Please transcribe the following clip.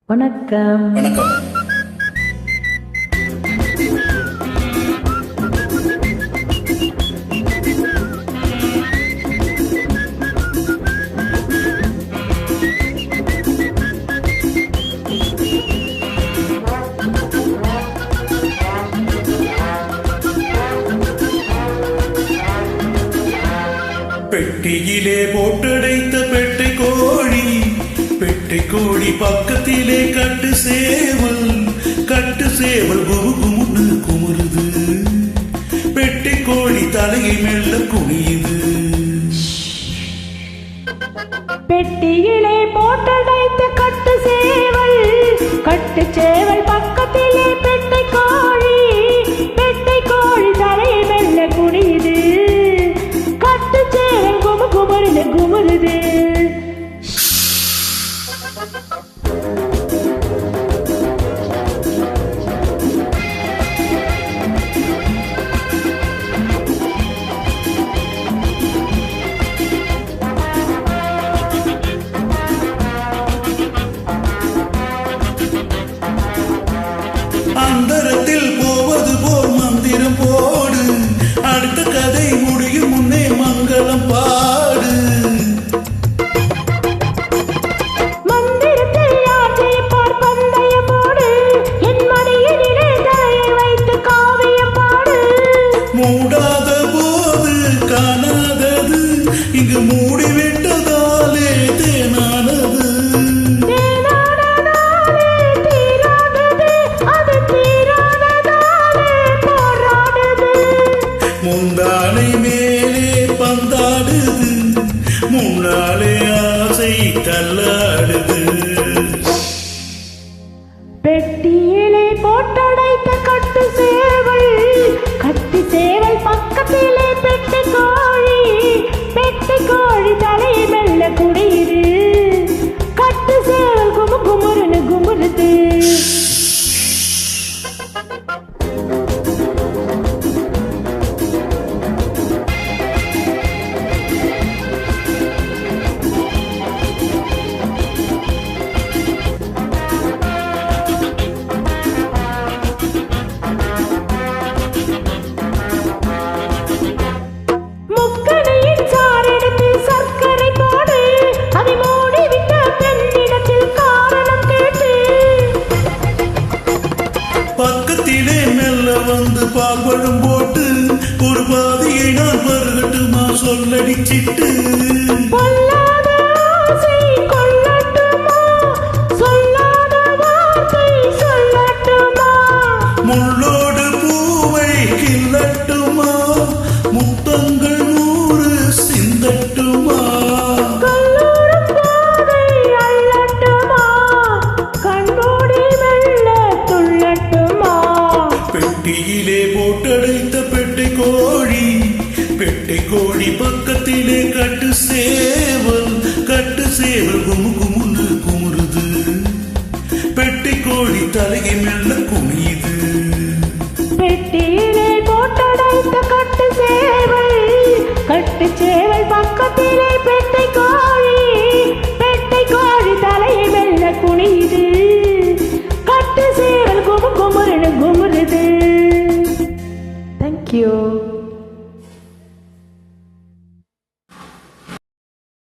வணக்கம். வணக்கம். பெட்டியிலே போட்டடைத்த பெட்டை கோழி, பெட்டை கோழி பக்கத்திலே கட்டு சேவல், கட்டு சேவல் குமுகுமுன்னு குமுறுது, பெட்டை கோழி தலையை மெல்ல குனியுது. பெட்டியிலே போட்டடைத்த கட்டு சேவல், கட்டு சேவல் பக்கத்திலே பெட்டை கோழி, பெட்டை கோழி தலையை மெல்ல குனியுது, கட்டு சேவல் குமுகுமுன்னு குமுறுது. அந்தரத்தில் போவது போல் மந்திரம் போடு, அடுத்த கதை முடியும் முன்னே மங்களம் பாடு. மந்திரத்தில் யார் ஜெயிப்பார் பந்தயம் போடு, என் மடியினிலே தலையை வைத்து காவியம் பாடு. மூடாத போது காணாதது, இங்கு மூடிவிட்டதாலே தேனானது. முந்தானை மேலே பந்தாடுது, முன்னாலே ஆசை கல்லாடுது. பெட்டியிலே போட்டடைத்த கட்டு சேவல், கட்டு சேவல் பக்கத்திலே பெட்டை கோழி, பெட்டை கோழி தலையை மெல்ல குனியுது, கட்டு சேவல் குமுகுமுன்னு குமுறுது. முக்கணியின் சாரெடுத்து சர்க்கரை போடு, அதை மூடிவிட்ட பெண்ணிடத்தில் காரணம் கேட்டு. பக்கத்திலே மெல்ல வந்து பால்பழம் போட்டு, ஒரு பாதியை நான் பருகட்டுமா சொல்லடிச்சிட்டு.